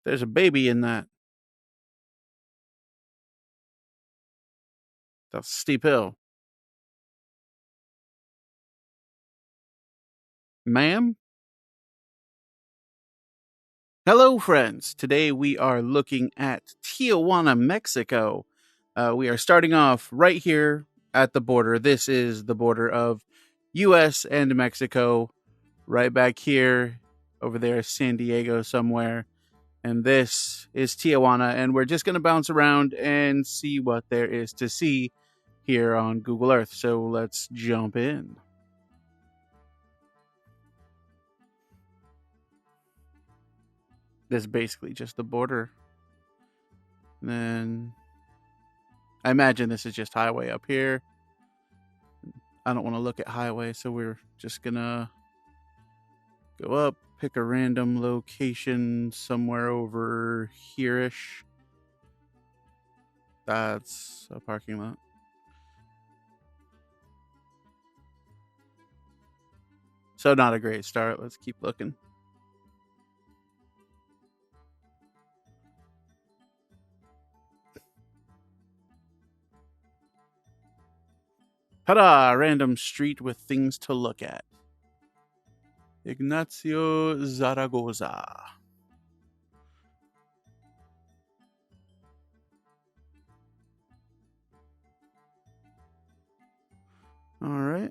There's a baby in that. That's a steep hill. Ma'am? Hello, friends. Today we are looking at Tijuana, Mexico. We are starting off right here at the border. This is the border of U.S. and Mexico. Right back here, over there, San Diego somewhere. And this is Tijuana. And we're just going to bounce around and see what there is to see here on Google Earth. So let's jump in. This is basically just the border. And then I imagine this is just highway up here. I don't want to look at highway, so we're just gonna go up, pick a random location somewhere over here-ish. That's a parking lot. So not a great start. Let's keep looking. Ta-da! Random street with things to look at. Ignacio Zaragoza. All right.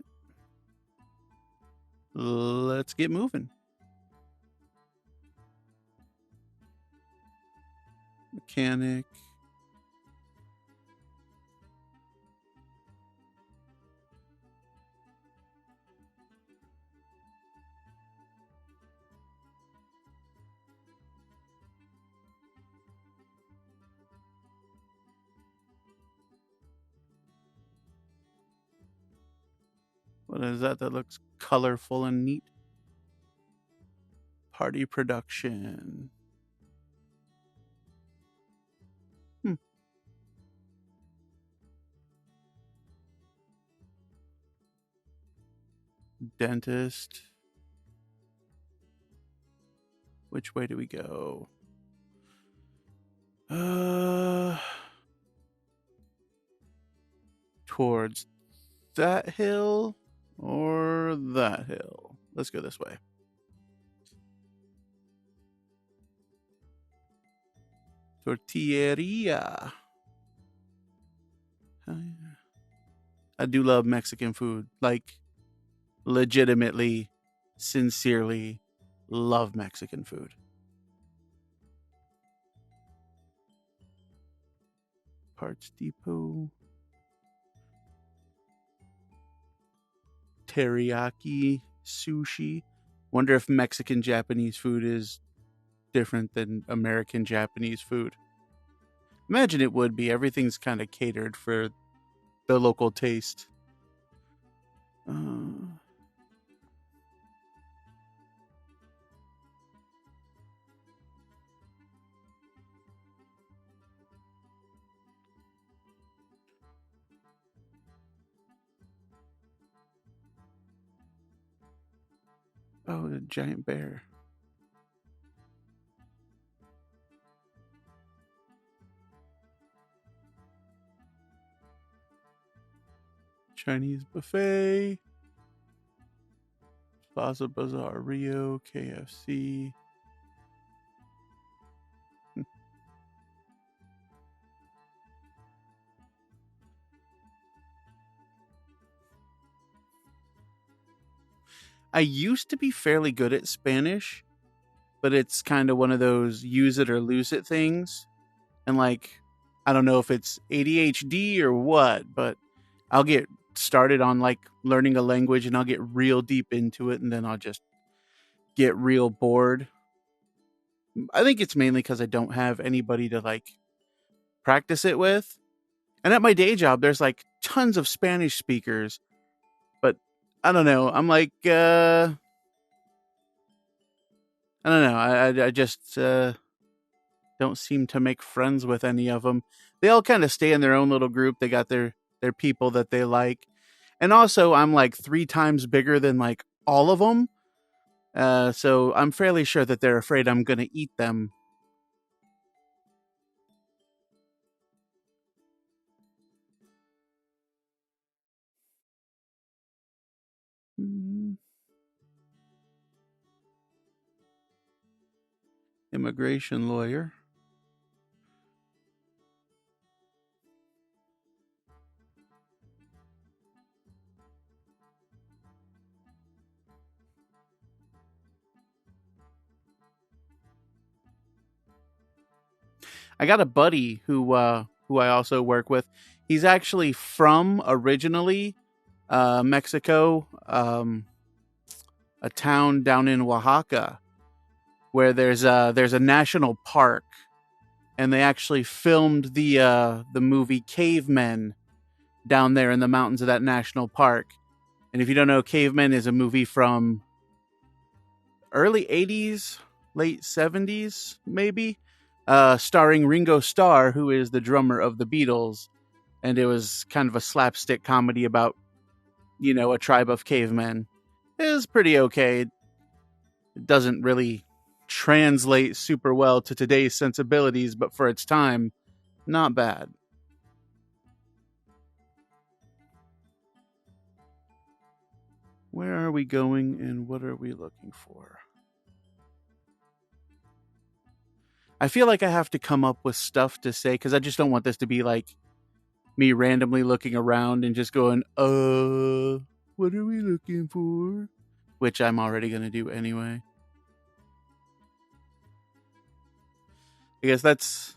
Let's get moving. Mechanic. What is that? That looks colorful and neat. Party production. Dentist. Which way do we go? Towards that hill or that hill? Let's go this way. Tortilleria. I do love Mexican food. Like, legitimately, sincerely love Mexican food. Parts Depot. Teriyaki sushi. Wonder if Mexican Japanese food is different than American Japanese food. Imagine it would be. Everything's kind of catered for the local taste. Oh, the giant bear. Chinese buffet. Plaza Bazaar, Rio, KFC. I used to be fairly good at Spanish, but it's kind of one of those use it or lose it things. And like, I don't know if it's ADHD or what, but I'll get started on like learning a language and I'll get real deep into it and then I'll just get real bored. I think it's mainly because I don't have anybody to like practice it with. And at my day job, there's like tons of Spanish speakers, but I don't know. I'm like, I don't know. I just don't seem to make friends with any of them. They all kind of stay in their own little group. They got their people that they like. And also, I'm like 3 times bigger than like all of them. So I'm fairly sure that they're afraid I'm going to eat them. Mm, Immigration lawyer. I got a buddy who I also work with. He's actually from originally Mexico, a town down in Oaxaca where there's a national park, and they actually filmed the movie Cavemen down there in the mountains of that national park. And if you don't know, Cavemen is a movie from early 80s, late 70s, maybe, starring Ringo Starr, who is the drummer of the Beatles. And it was kind of a slapstick comedy about, a tribe of cavemen. It was pretty okay. It doesn't really translate super well to today's sensibilities, but for its time, not bad. Where are we going and what are we looking for? I feel like I have to come up with stuff to say because I just don't want this to be like me randomly looking around and just going, what are we looking for? Which I'm already going to do anyway. I guess that's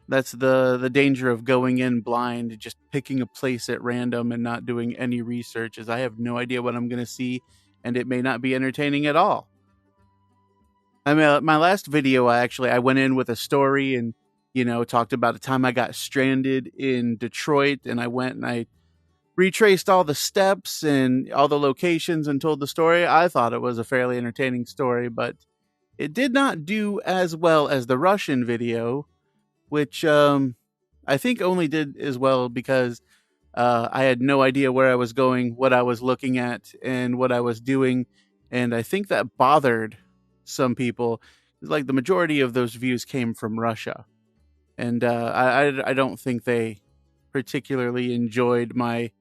the danger of going in blind, just picking a place at random and not doing any research, is I have no idea what I'm going to see, and it may not be entertaining at all. I mean, my last video, I went in with a story and talked about a time I got stranded in Detroit, and I went and I retraced all the steps and all the locations and told the story. I thought it was a fairly entertaining story, but it did not do as well as the Russian video, which I think only did as well because I had no idea where I was going, what I was looking at, and what I was doing. And I think that bothered some people. Like the majority of those views came from Russia. And I don't think they particularly enjoyed my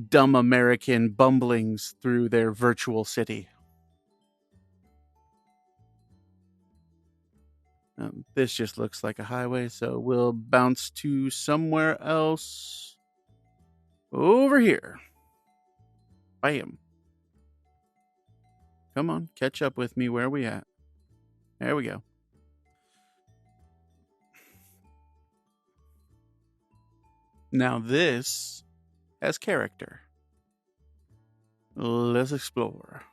dumb American bumblings through their virtual city. This just looks like a highway, so we'll bounce to somewhere else over here. Bam. Come on, catch up with me. Where are we at? There we go. Now this has character. Let's explore.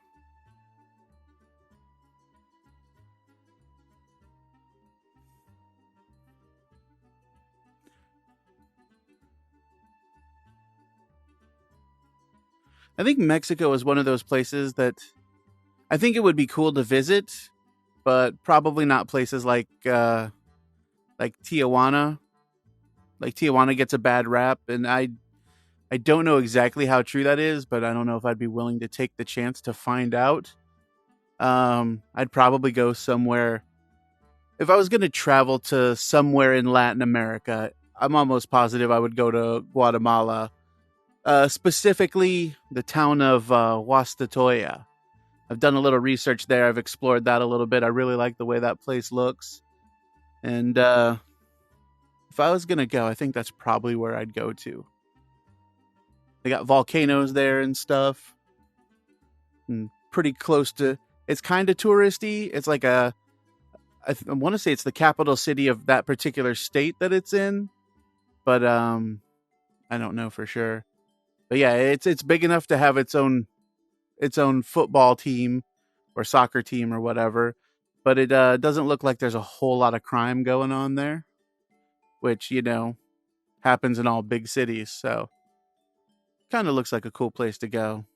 I think Mexico is one of those places that I think it would be cool to visit, but probably not places like Tijuana. Like Tijuana gets a bad rap, and I don't know exactly how true that is, but I don't know if I'd be willing to take the chance to find out. I'd probably go somewhere. If I was going to travel to somewhere in Latin America, I'm almost positive I would go to Guatemala, specifically the town of Huastatoya. I've done a little research there. I've explored that a little bit. I really like the way that place looks. And if I was going to go, I think that's probably where I'd go to. They got volcanoes there and stuff. And pretty close to. It's kind of touristy. It's like I want to say it's the capital city of that particular state that it's in, but I don't know for sure. But yeah, it's big enough to have its own football team or soccer team or whatever. But it doesn't look like there's a whole lot of crime going on there, which happens in all big cities. So kind of looks like a cool place to go.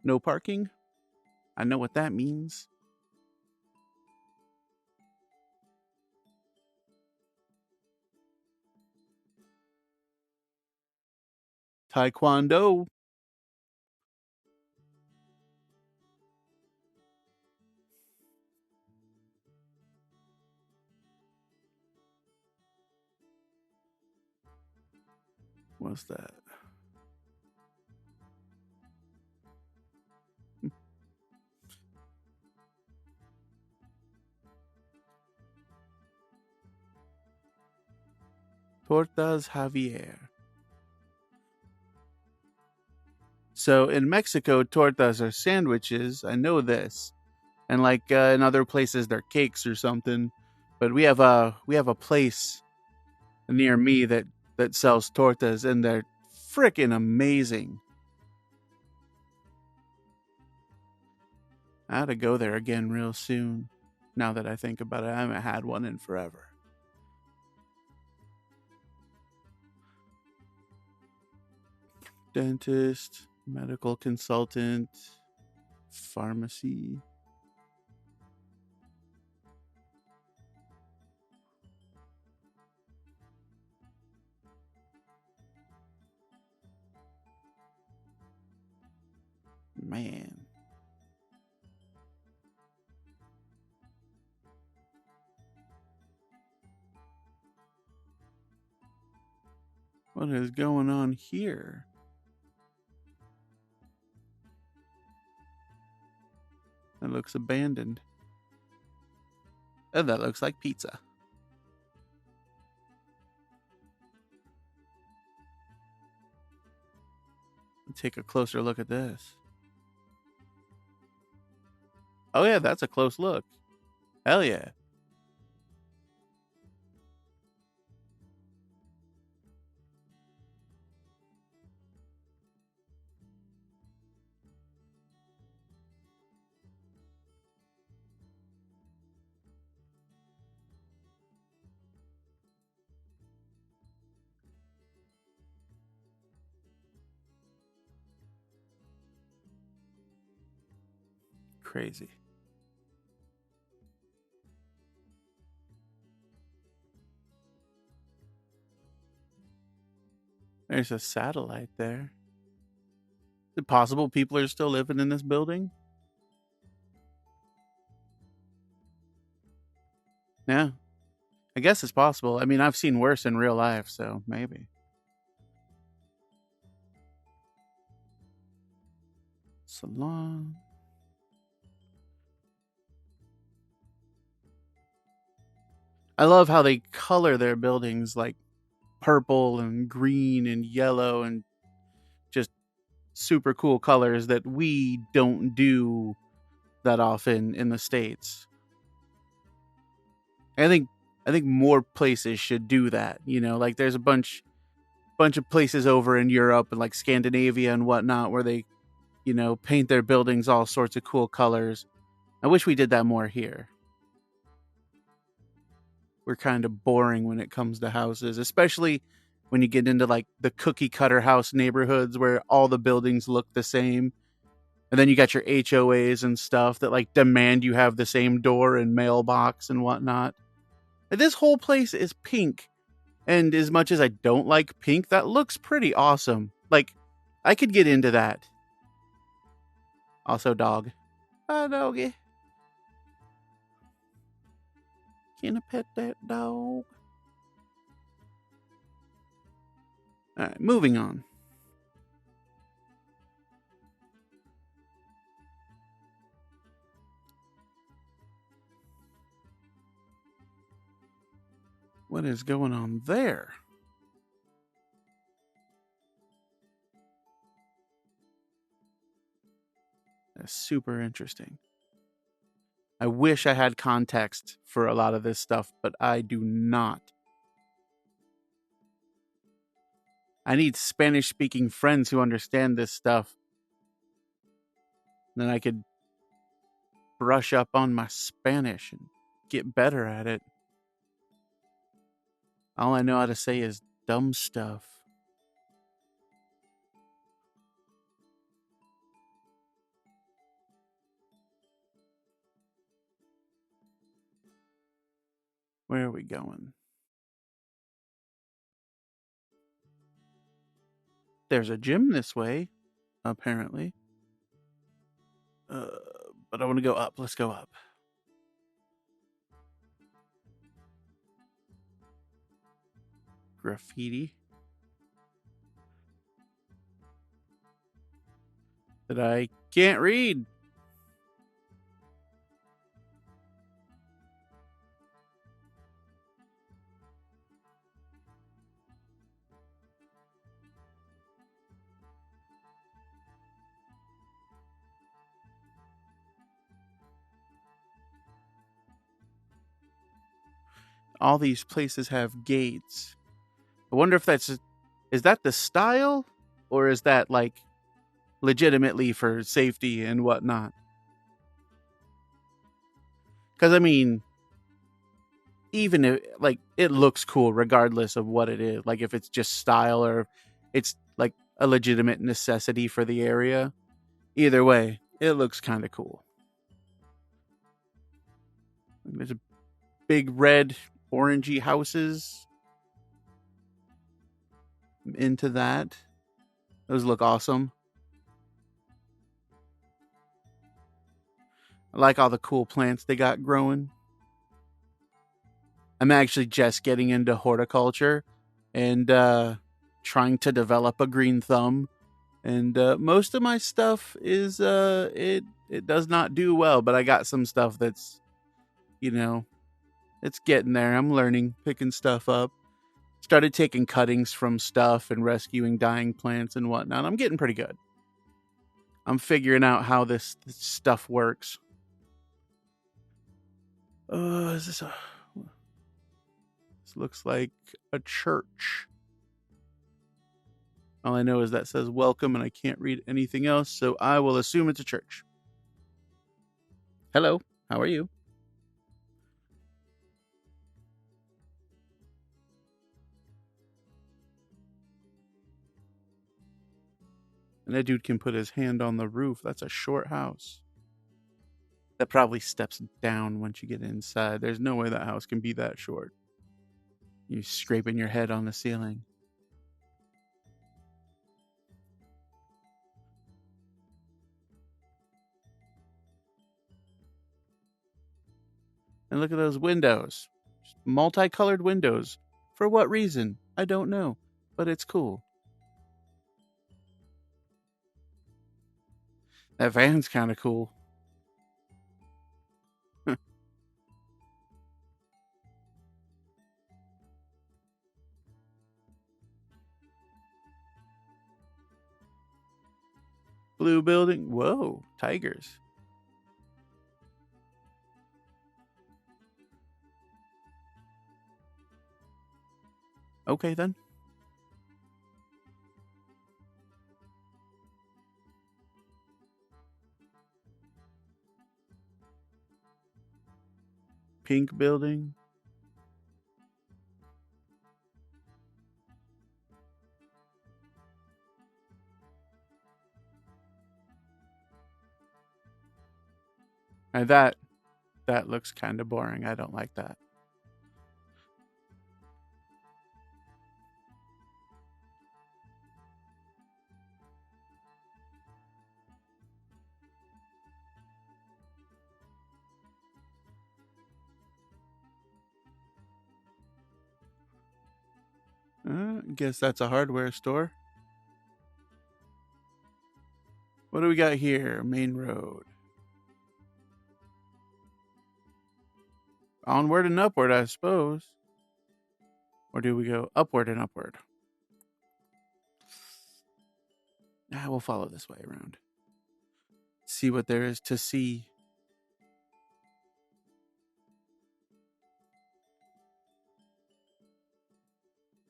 No parking. I know what that means. Taekwondo. What's that? Tortas Javier. So in Mexico, tortas are sandwiches. I know this, and like in other places, they're cakes or something. But we have a place near me that sells tortas, and they're freaking amazing. I ought to go there again real soon. Now that I think about it, I haven't had one in forever. Dentist, medical consultant, pharmacy. Man, what is going on here? That looks abandoned. Oh, that looks like pizza. Take a closer look at this. Oh, yeah, that's a close look. Hell yeah. Crazy. There's a satellite there. Is it possible people are still living in this building? Yeah. I guess it's possible. I mean, I've seen worse in real life, so maybe. Salon. I love how they color their buildings like purple and green and yellow and just super cool colors that we don't do that often in the States. I think I think more places should do that. Like there's a bunch of places over in Europe and like Scandinavia and whatnot where they, paint their buildings all sorts of cool colors. I wish we did that more here. We're kind of boring when it comes to houses, especially when you get into like the cookie cutter house neighborhoods where all the buildings look the same. And then you got your HOAs and stuff that like demand you have the same door and mailbox and whatnot. This whole place is pink. And as much as I don't like pink, that looks pretty awesome. Like, I could get into that. Also, dog. Hi, doggy. Can I pet that dog? Alright, moving on. What is going on there? That's super interesting. I wish I had context for a lot of this stuff, but I do not. I need Spanish speaking friends who understand this stuff. Then I could brush up on my Spanish and get better at it. All I know how to say is dumb stuff. Where are we going? There's a gym this way, apparently. Uh, but I want to go up. Let's go up. Graffiti. that I can't read. All these places have gates. I wonder if is that the style, or is that like legitimately for safety and whatnot? Because I mean, even if like it looks cool regardless of what it is, like if it's just style or it's like a legitimate necessity for the area. Either way, it looks kind of cool. There's a big red, orangey houses. I'm into that. Those look awesome. I like all the cool plants they got growing. I'm actually just getting into horticulture and trying to develop a green thumb. And most of my stuff is it does not do well, but I got some stuff that's, you know, it's getting there. I'm learning, picking stuff up. Started taking cuttings from stuff and rescuing dying plants and whatnot. I'm getting pretty good. I'm figuring out how this stuff works. Is this a? This looks like a church. All I know is that says welcome, and I can't read anything else, so I will assume it's a church. Hello, how are you? And that dude can put his hand on the roof. That's a short house. That probably steps down once you get inside. There's no way that house can be that short. You scraping your head on the ceiling. And look at those windows. Multicolored windows. For what reason? I don't know. But it's cool. That van's kind of cool. Blue building. Whoa, tigers. Okay then. Pink building. And that looks kind of boring. I don't like that. Guess that's a hardware store. What do we got here? Main road. Onward and upward, I suppose. Or do we go upward and upward? We'll follow this way around. See what there is to see.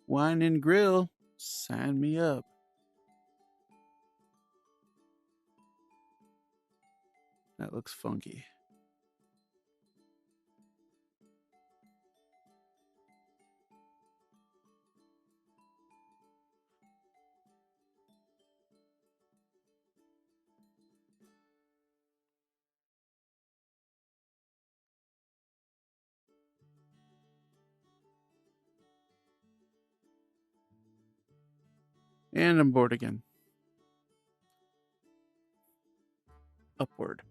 Wine and grill. Sign me up. That looks funky. And I'm bored again. Upward.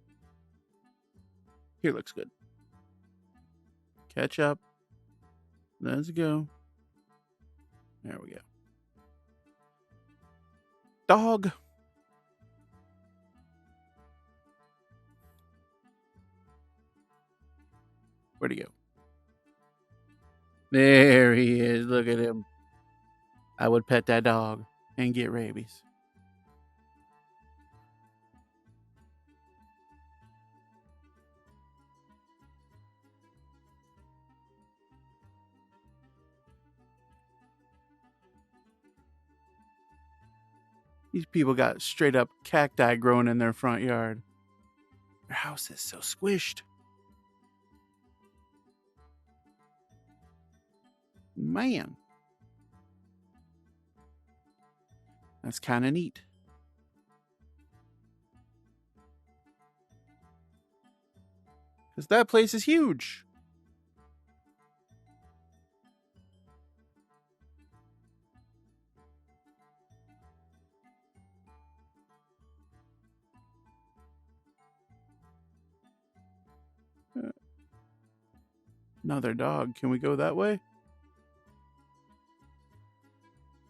Here looks good. Catch up. Let's go. There we go. Dog. Where'd he go? There he is. Look at him. I would pet that dog and get rabies. These people got straight up cacti growing in their front yard. Their house is so squished. Man. That's kind of neat. Because that place is huge. Another dog. Can we go that way?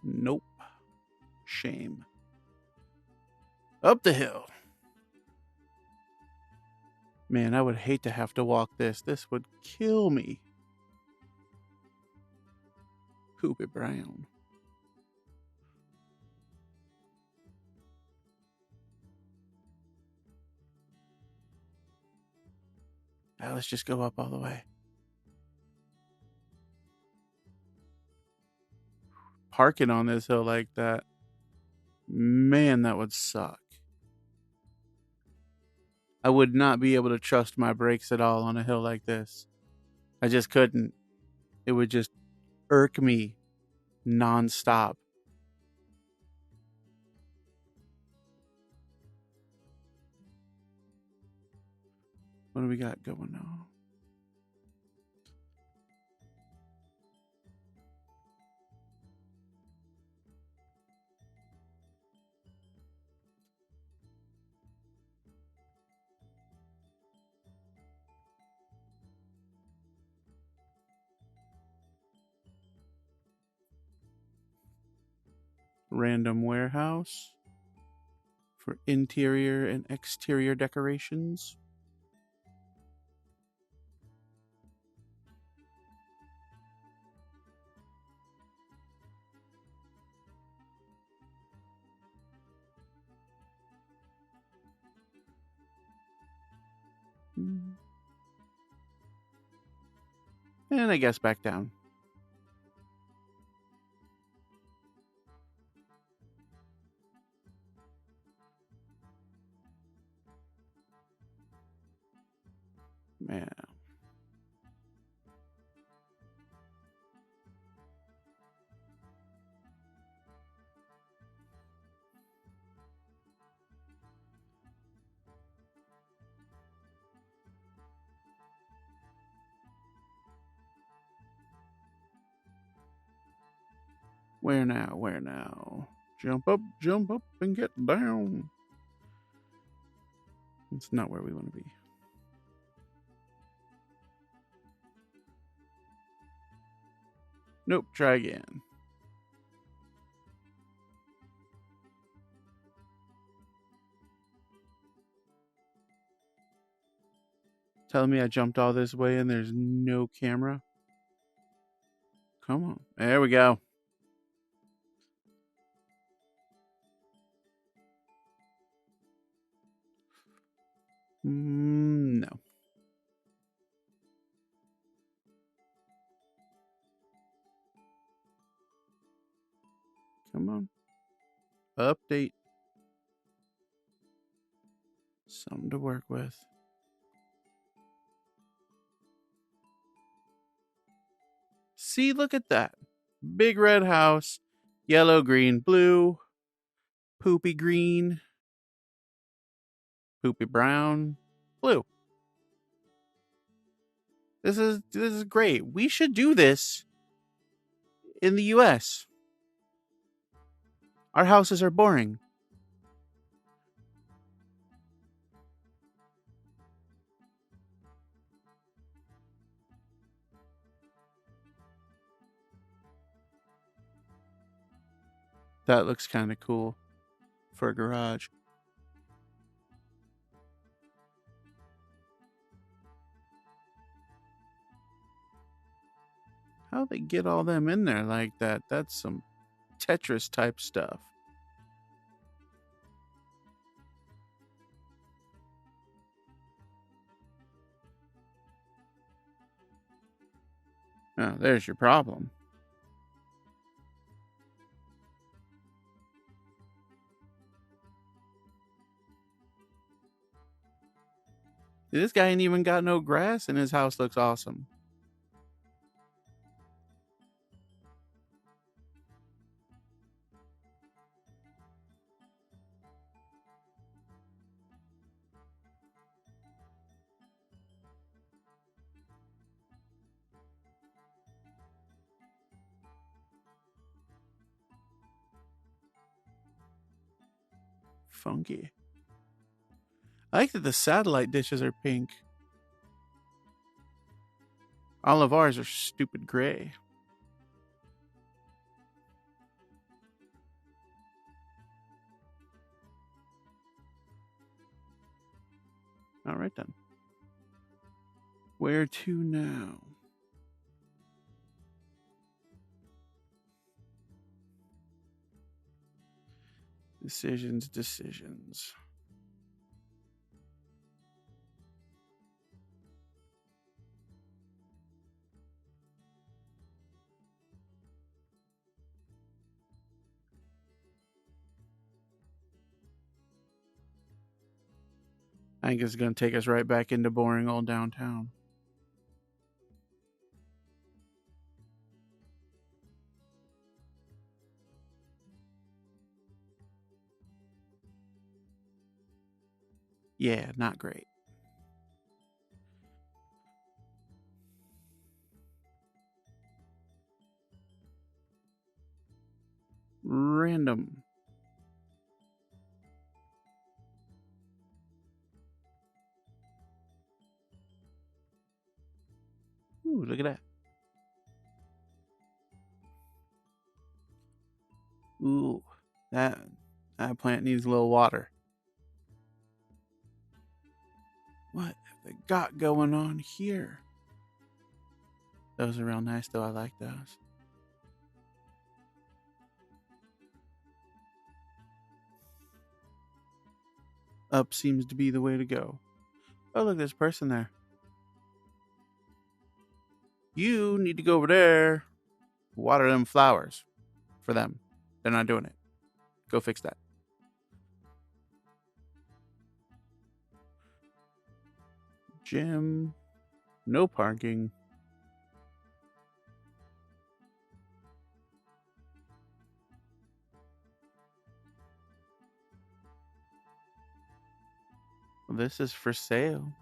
Nope. Shame. Up the hill. Man, I would hate to have to walk this. This would kill me. Poopy brown. Now let's just go up all the way. Parking on this hill like that. Man, that would suck. I would not be able to trust my brakes at all on a hill like this. I just couldn't. It would just irk me nonstop. What do we got going on? Random warehouse for interior and exterior decorations. And I guess back down. Man. Where now? Where now? Jump up, and get down. It's not where we want to be. Nope, try again. Telling me I jumped all this way and there's no camera? Come on. There we go. No. Come on. Update. Something to work with. See, look at that. Big red house. Yellow, green, blue. Poopy green. Poopy brown. Blue. This is great. We should do this in the US. Our houses are boring. That looks kind of cool for a garage. How they get all them in there like that? That's some Tetris type stuff. Oh, there's your problem. This guy ain't even got no grass and his house looks awesome. Funky. I like that the satellite dishes are pink. All of ours are stupid gray. All right then. Where to now? Decisions. I think it's going to take us right back into boring old downtown. Yeah, not great. Random. Ooh, look at that. Ooh, that plant needs a little water. What have they got going on here? Those are real nice, though. I like those. Up seems to be the way to go. Oh, look, there's a person there. You need to go over there, water them flowers for them. They're not doing it. Go fix that. Gym. No parking. This is for sale.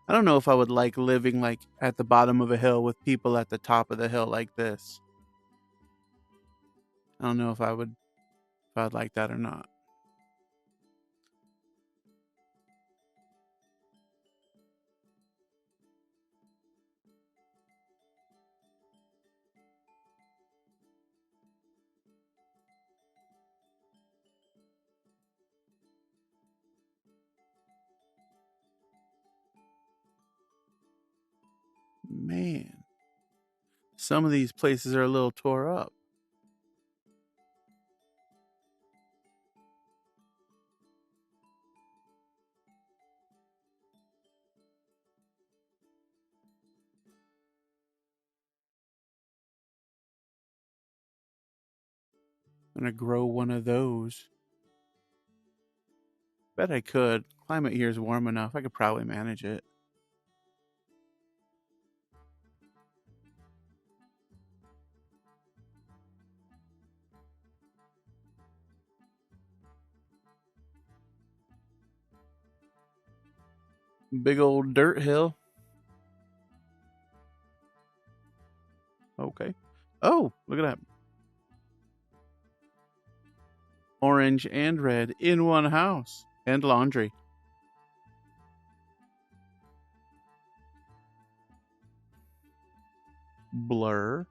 I don't know if I would like living like at the bottom of a hill with people at the top of the hill like this. I don't know if I'd like that or not. Man, some of these places are a little tore up. I'm gonna grow one of those. Bet I could. Climate here is warm enough. I could probably manage it. Big old dirt hill. Okay. Oh, look at that. Orange and red in one house. And laundry. Blur.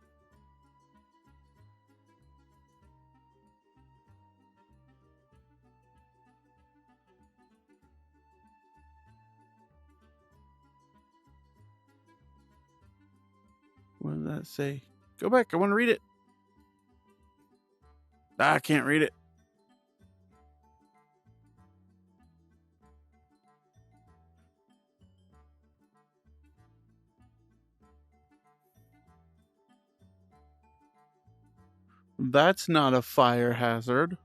What does that say? Go back. I want to read it. I can't read it. That's not a fire hazard.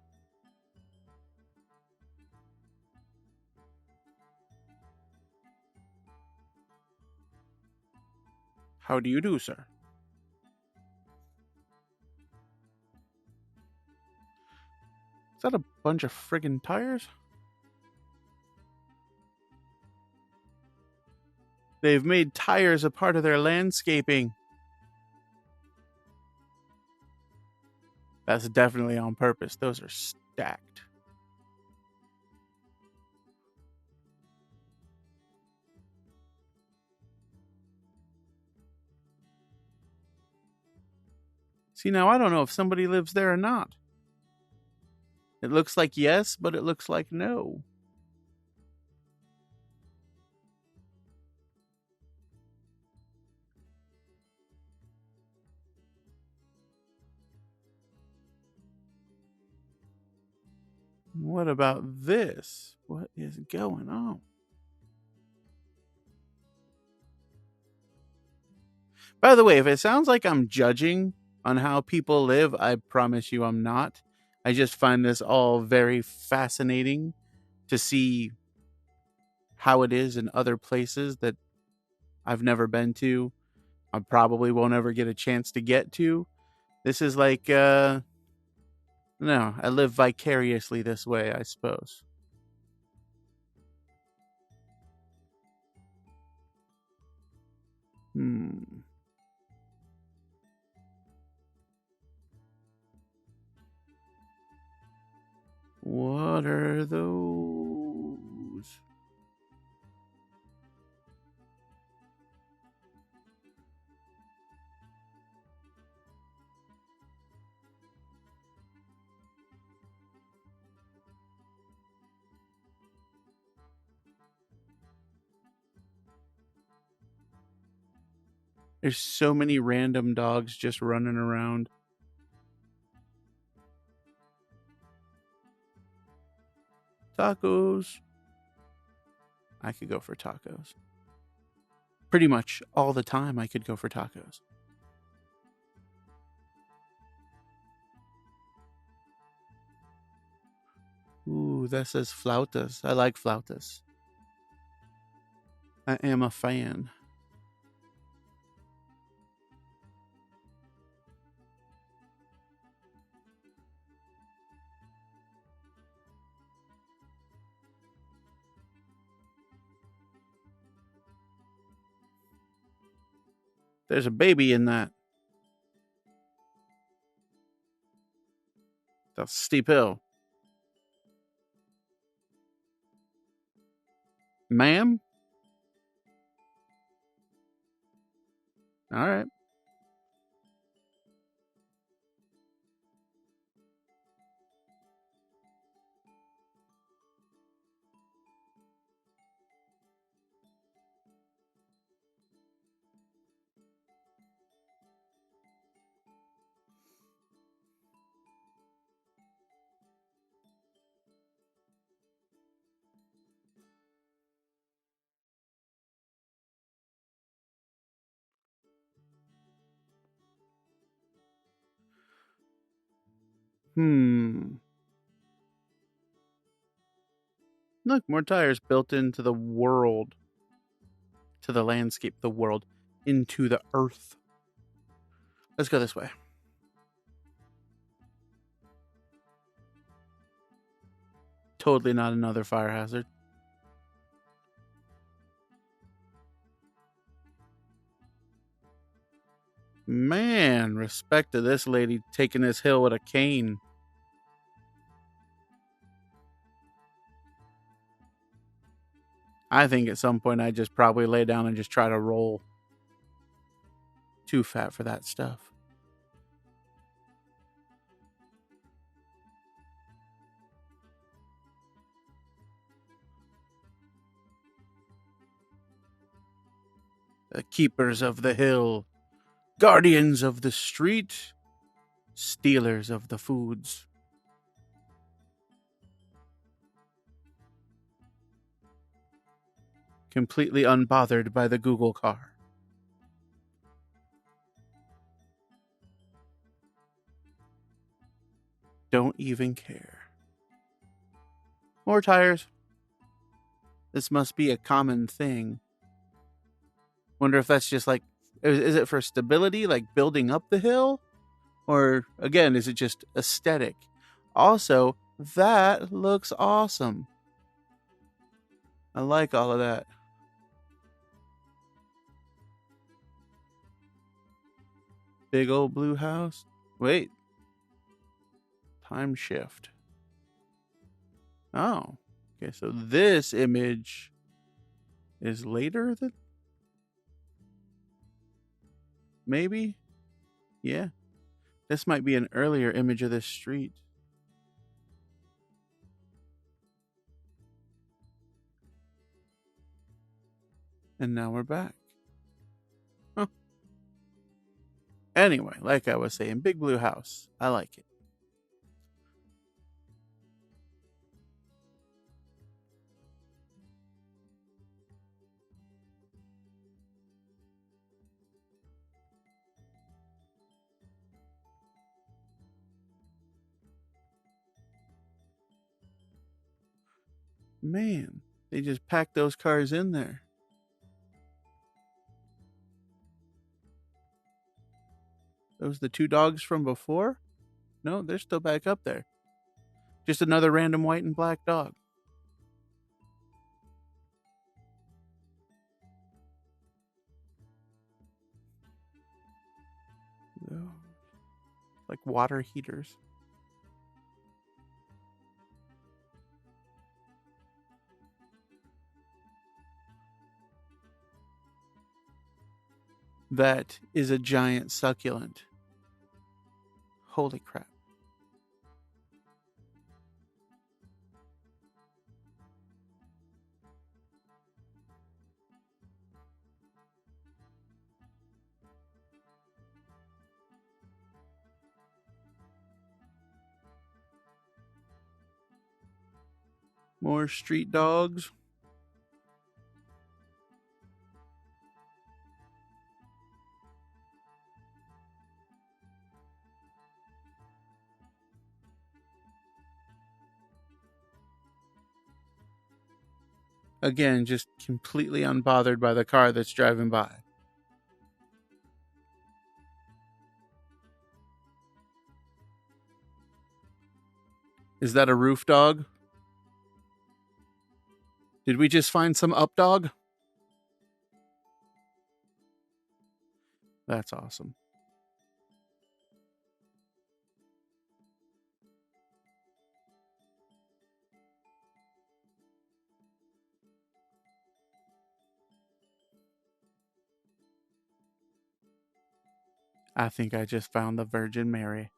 How do you do, sir? Is that a bunch of friggin' tires? They've made tires a part of their landscaping. That's definitely on purpose. Those are stacked. See, now I don't know if somebody lives there or not. It looks like yes, but it looks like no. What about this? What is going on? By the way, if it sounds like I'm judging on how people live, I promise you I'm not. I just find this all very fascinating to see how it is in other places that I've never been to. I probably won't ever get a chance to get to. This is like, no, I live vicariously this way, I suppose. Hmm. What are those? There's so many random dogs just running around. Tacos. I could go for tacos. Pretty much all the time I could go for tacos. Ooh, that says flautas. I like flautas. I am a fan. There's a baby in that. That's a steep hill. Ma'am? All right. Hmm. Look, more tires built into the world, to the landscape, the world, into the earth. Let's go this way. Totally not another fire hazard. Man, respect to this lady taking this hill with a cane. I think at some point I just probably lay down and just try to roll. Too fat for that stuff. The keepers of the hill, guardians of the street, stealers of the foods. Completely unbothered by the Google car. Don't even care. More tires. This must be a common thing. Wonder if that's just like, is it for stability, like building up the hill? Or, again, is it just aesthetic? Also, that looks awesome. I like all of that. Big old blue house. Wait. Time shift. Oh. Okay, so this image is later than... Maybe? Yeah. This might be an earlier image of this street. And now we're back. Huh. Anyway, like I was saying, big blue house. I like it. Man, they just packed those cars in there. Those the two dogs from before? No, they're still back up there. Just another random white and black dog. Like water heaters. That is a giant succulent. Holy crap. More street dogs. Again, just completely unbothered by the car that's driving by. Is that a roof dog? Did we just find some up dog? That's awesome. I think I just found the Virgin Mary.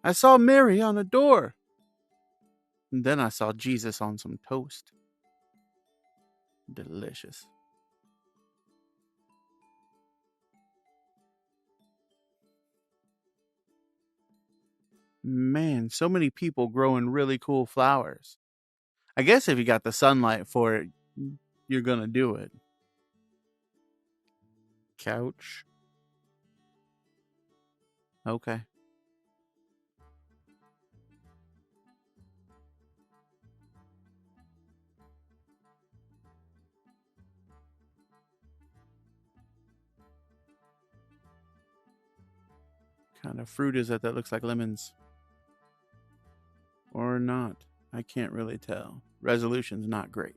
I saw Mary on a door. And then I saw Jesus on some toast. Delicious. Man, so many people growing really cool flowers. I guess if you got the sunlight for it, you're gonna do it. Couch. Okay. Kind of fruit is that looks like lemons? Or not? I can't really tell. Resolution's not great.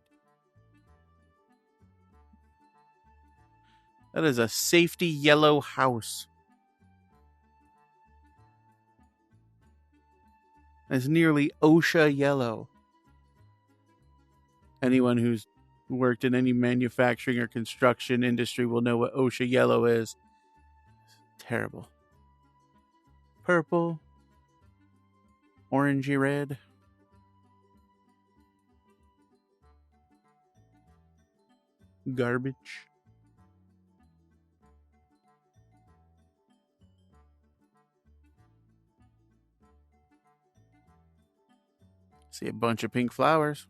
That is a safety yellow house. It's nearly OSHA yellow. Anyone who's who worked in any manufacturing or construction industry will know what OSHA yellow is. Terrible. Purple. Orangey red. Garbage. See a bunch of pink flowers.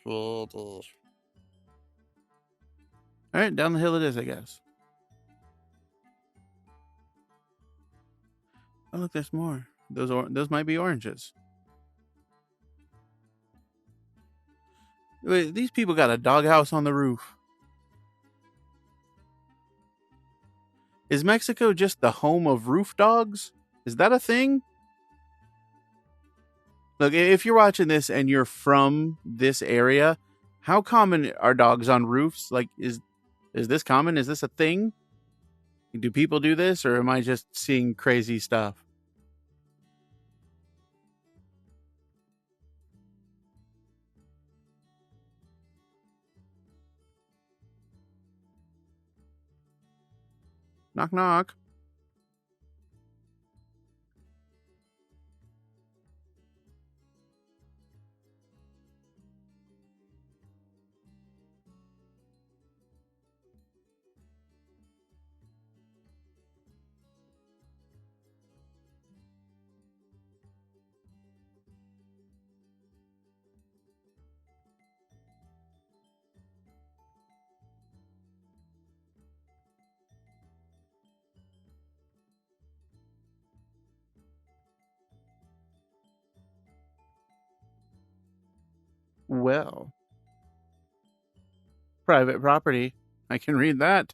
All right, down the hill it is, I guess. Oh, look, there's more. Those might be oranges. Wait, these people got a doghouse on the roof. Is Mexico just the home of roof dogs? Is that a thing? Look, if you're watching this and you're from this area, how common are dogs on roofs? Like, is this common? Is this a thing? Do people do this, or am I just seeing crazy stuff? Knock, knock. Well, private property. I can read that.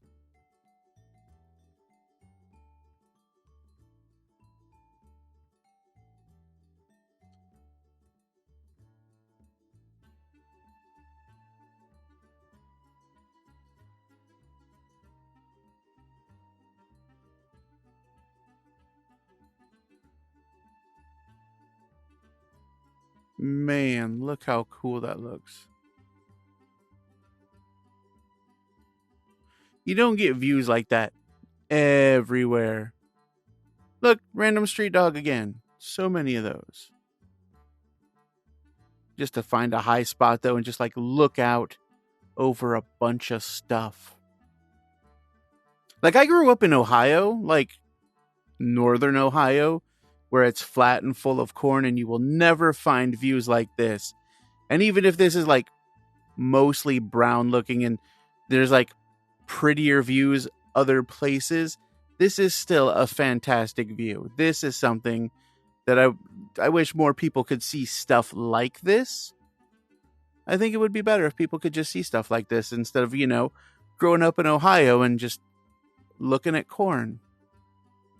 Man, look how cool that looks. You don't get views like that everywhere. Look, random street dog again. So many of those. Just to find a high spot, though, and just like look out over a bunch of stuff. Like, I grew up in Ohio, like northern Ohio, where it's flat and full of corn, and you will never find views like this. And even if this is like mostly brown looking and there's like prettier views other places, this is still a fantastic view. This is something that I wish more people could see stuff like this. I think it would be better if people could just see stuff like this instead of, growing up in Ohio and just looking at corn.